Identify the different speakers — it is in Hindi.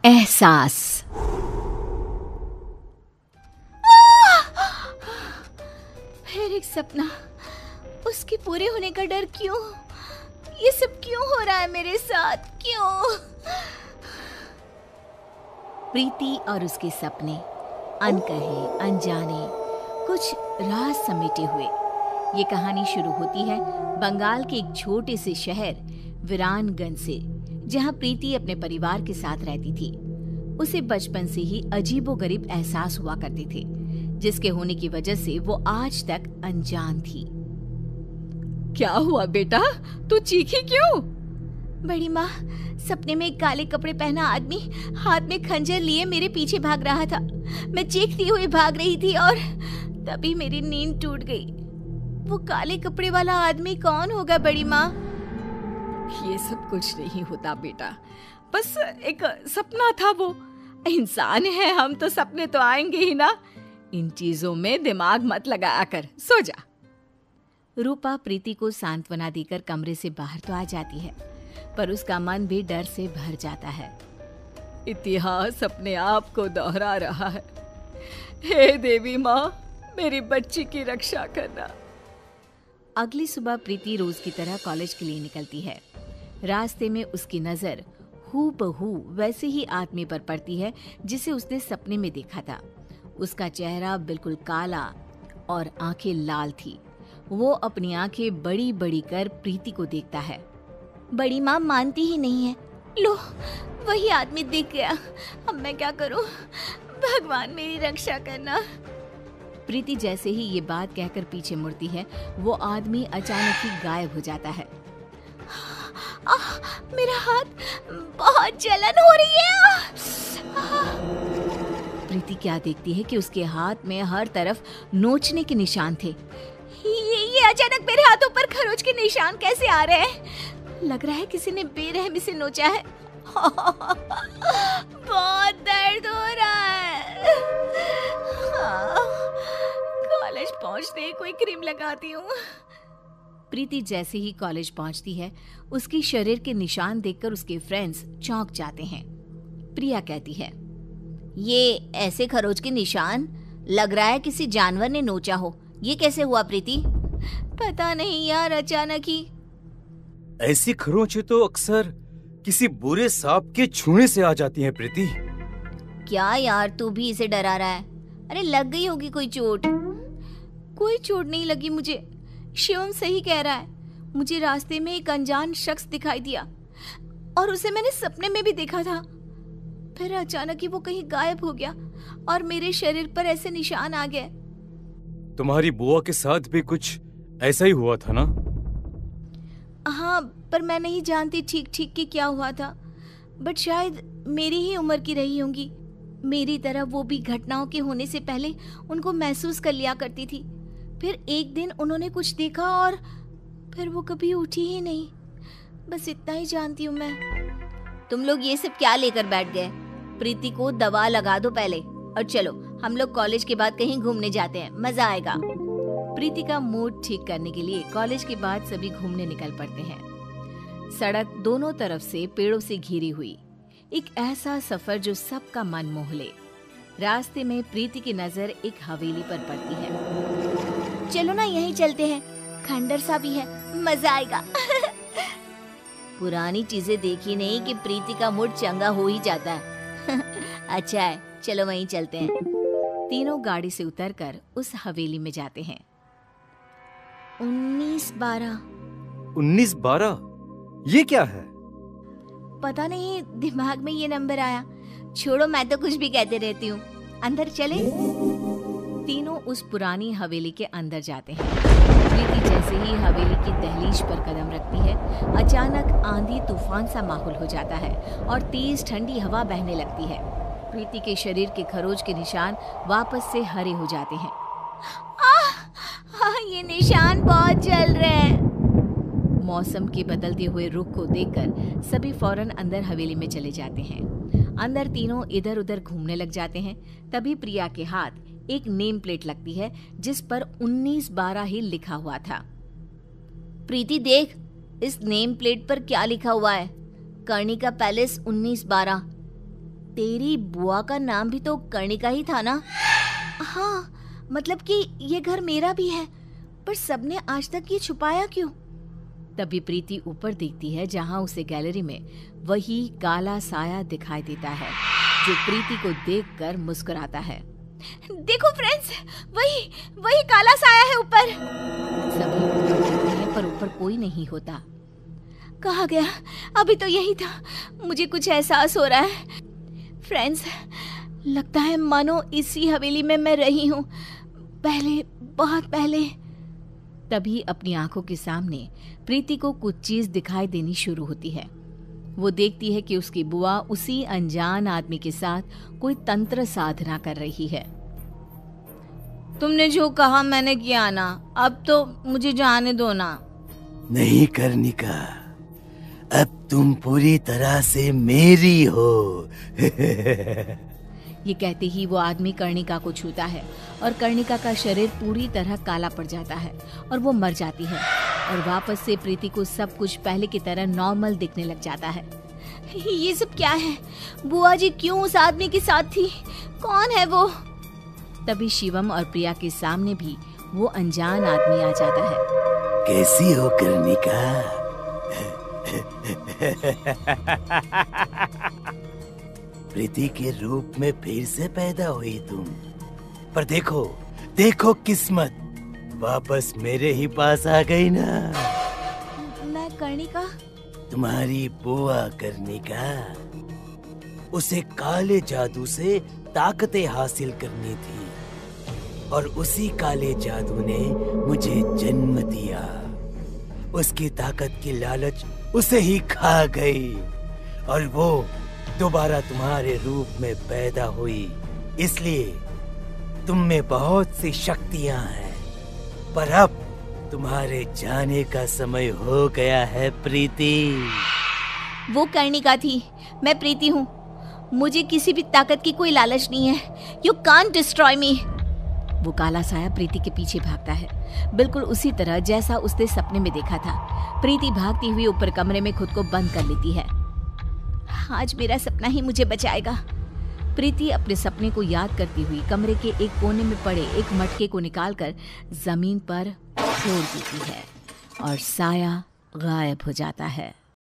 Speaker 1: एहसास। फिर एक सपना, उसके पूरे होने का डर। क्यों ये सब क्यों हो रहा है मेरे साथ? क्यों? प्रीति और उसके सपने, अनकहे अनजाने, कुछ राज समेटे हुए। ये कहानी शुरू होती है बंगाल के एक छोटे से शहर वीरानगंज से, जहाँ प्रीति अपने परिवार के साथ रहती थी। उसे बचपन से ही अजीबोगरीब एहसास हुआ करते थे, जिसके होने की वजह से वो आज तक अनजान थी।
Speaker 2: क्या हुआ बेटा, तू चीखी क्यों?
Speaker 1: बड़ी माँ, सपने में एक काले कपड़े पहना आदमी हाथ में खंजर लिए मेरे पीछे भाग रहा था। मैं चीखती हुई भाग रही थी और तभी मेरी नींद टूट गई। वो काले कपड़े वाला आदमी कौन होगा बड़ी माँ?
Speaker 2: ये सब कुछ नहीं होता बेटा, बस एक सपना था। वो इंसान है हम, तो सपने तो आएंगे ही ना। इन चीजों में दिमाग मत लगाया कर, सो जा।
Speaker 1: रूपा प्रीति को सांत्वना देकर कमरे से बाहर तो आ जाती है, पर उसका मन भी डर से भर जाता है।
Speaker 2: इतिहास अपने आप को दोहरा रहा है। हे देवी माँ, मेरी बच्ची की रक्षा करना।
Speaker 1: अगली सुबह प्रीति रोज की तरह कॉलेज के लिए निकलती है। रास्ते में उसकी नजर हूबहू वैसे ही आदमी पर पड़ती है जिसे उसने सपने में देखा था। उसका चेहरा बिल्कुल काला और आंखें लाल थी। वो अपनी आंखें बड़ी बड़ी कर प्रीति को देखता है। बड़ी माँ मानती ही नहीं है। लो, वही आदमी दिख गया। अब मैं क्या करूं? भगवान मेरी रक्षा करना। प्रीति जैसे ही ये बात कहकर पीछे मुड़ती है, वो आदमी अचानक ही गायब हो जाता है। मेरा हाथ, बहुत जलन हो रही है। प्रीति क्या देखती है कि उसके हाथ में हर तरफ नोचने के निशान थे। ये अचानक मेरे हाथों पर खरोच के निशान कैसे आ रहे हैं? लग रहा है किसी ने बेरहमी से नोचा है। बहुत दर्द हो रहा है। कॉलेज पहुंचते ही कोई क्रीम लगाती हूँ। प्रीति जैसे ही कॉलेज पहुंचती है, उसके शरीर के निशान देखकर उसके फ्रेंड्स चौंक जाते हैं। प्रिया कहती है, ये ऐसे खरोच के निशान, लग रहा है किसी जानवर ने नोचा हो। ये कैसे हुआ प्रीति? पता नहीं यार, अचानक ही।
Speaker 3: ऐसी खरोंचें तो अक्सर किसी बुरे सांप के छूने से आ जाती हैं प्रीति।
Speaker 1: क्या यार, तू भी इसे डरा रहा है? अरे लग गई होगी कोई चोट। कोई चोट नहीं लगी मुझे। शिवम सही कह रहा है। मुझे रास्ते में एक अनजान शख्स दिखाई दिया और उसे मैंने सपने में भी देखा था। फिर अचानक ही वो कहीं गायब हो गया और मेरे शरीर पर ऐसे निशान आ गए।
Speaker 3: तुम्हारी बुआ के साथ भी कुछ ऐसा ही हुआ था ना?
Speaker 1: हाँ, पर मैं नहीं जानती ठीक ठीक कि क्या हुआ था। बट शायद मेरी ही उम्र की रही होंगी। मेरी तरह वो भी घटनाओं के होने से पहले उनको महसूस कर लिया करती थी। फिर एक दिन उन्होंने कुछ देखा और फिर वो कभी उठी ही नहीं। बस इतना ही जानती हूँ मैं। तुम लोग ये सब क्या लेकर बैठ गए? प्रीति को दवा लगा दो पहले, और चलो हम लोग कॉलेज के बाद कहीं घूमने जाते हैं, मजा आएगा। प्रीति का मूड ठीक करने के लिए कॉलेज के बाद सभी घूमने निकल पड़ते हैं। सड़क दोनों तरफ से पेड़ों से घिरी हुई, एक ऐसा सफर जो सबका मन मोह ले। रास्ते में प्रीति की नजर एक हवेली पर पड़ती है। चलो ना, यहीं चलते हैं, खंडर सा भी है, मजा आएगा। पुरानी चीजें देखी नहीं कि प्रीति का मूड चंगा हो ही जाता है। अच्छा है, चलो वहीं चलते हैं। तीनों गाड़ी से उतरकर उस हवेली में जाते हैं। 1912।
Speaker 3: 1912? ये क्या है?
Speaker 1: पता नहीं, दिमाग में ये नंबर आया। छोड़ो, मैं तो कुछ भी कहते रहती हूँ। अंदर चले। तीनों उस पुरानी हवेली के अंदर जाते हैं। प्रीति जैसे ही हवेली की दहलीज पर कदम रखती है, अचानक आंधी तूफान सा माहौल हो जाता है और तेज ठंडी हवा बहने लगती है। प्रीति के शरीर के खरोच के निशान वापस से हरे हो जाते हैं। ये निशान बहुत जल रहे हैं। मौसम के बदलते हुए रुख को देखकर सभी फौरन अंदर हवेली में चले जाते हैं। अंदर तीनों इधर उधर घूमने लग जाते हैं। तभी प्रिया के हाथ एक नेम प्लेट लगती है जिस पर 1912 ही लिखा हुआ था। प्रीति देख, इस नेम प्लेट पर क्या लिखा हुआ है? कर्णिका पैलेस 1912। तेरी बुआ का नाम भी तो कर्णिका ही था ना? हाँ, मतलब कि ये घर मेरा भी है, पर सबने आज तक ये छुपाया क्यों?
Speaker 2: तभी प्रीति ऊपर देखती है जहाँ उसे गैलरी में वही काला साया दिखाई देता है जो प्रीति को देखकर मुस्कुराता है।
Speaker 1: देखो फ्रेंड्स, वही काला साया है ऊपर।
Speaker 2: सभी ऊपर देखते हैं पर ऊपर कोई नहीं होता।
Speaker 1: कहाँ गया? अभी तो यही था। मुझे कुछ एहसास हो रहा है फ्रेंड्स, लगता है मानो इसी हवेली में मैं रही हूँ, पहले, बहुत पहले।
Speaker 2: तभी अपनी आंखों के सामने प्रीति को कुछ चीज दिखाई देनी शुरू होती है। वो देखती है कि उसकी बुआ उसी अनजान आदमी के साथ कोई तंत्र साधना कर रही है।
Speaker 1: तुमने जो कहा मैंने किया ना, अब तो मुझे जाने दो ना।
Speaker 4: नहीं कर्णिका, अब तुम पूरी तरह से मेरी हो।
Speaker 2: ये कहते ही वो आदमी कर्णिका को छूता है और कर्णिका का शरीर पूरी तरह काला पड़ जाता है और वो मर जाती है और वापस से प्रीति को सब कुछ पहले की तरह नॉर्मल दिखने लग जाता है।
Speaker 1: ये सब क्या है? बुआ जी क्यों उस आदमी के साथ थी? कौन है वो?
Speaker 2: तभी शिवम और प्रिया के सामने भी वो अनजान आदमी आ जाता है।
Speaker 4: कैसी हो कर्णिका? प्रीति के रूप में फिर से पैदा हुई तुम, पर देखो किस्मत वापस मेरे ही पास आ गई ना।
Speaker 1: मैं कर्णिका?
Speaker 4: तुम्हारी बुआ कर्णिका। उसे काले जादू से ताकतें हासिल करनी थी और उसी काले जादू ने मुझे जन्म दिया। उसकी ताकत की लालच उसे ही खा गई और वो दोबारा तुम्हारे रूप में पैदा हुई। इसलिए तुम में बहुत सी शक्तियां हैं, पर अब तुम्हारे जाने का समय हो गया है प्रीति।
Speaker 1: वो कर्णिका थी, मैं प्रीति हूँ। मुझे किसी भी ताकत की कोई लालच नहीं है। यू कांट डिस्ट्रॉय मी।
Speaker 2: वो काला साया प्रीति के पीछे भागता है, बिल्कुल उसी तरह जैसा उसने सपने में देखा था। प्रीति भागती हुई ऊपर कमरे में खुद को बंद कर लेती है।
Speaker 1: आज मेरा सपना ही मुझे बचाएगा।
Speaker 2: प्रीति अपने सपने को याद करती हुई कमरे के एक कोने में पड़े एक मटके को निकालकर जमीन पर छोड़ देती है और साया गायब हो जाता है।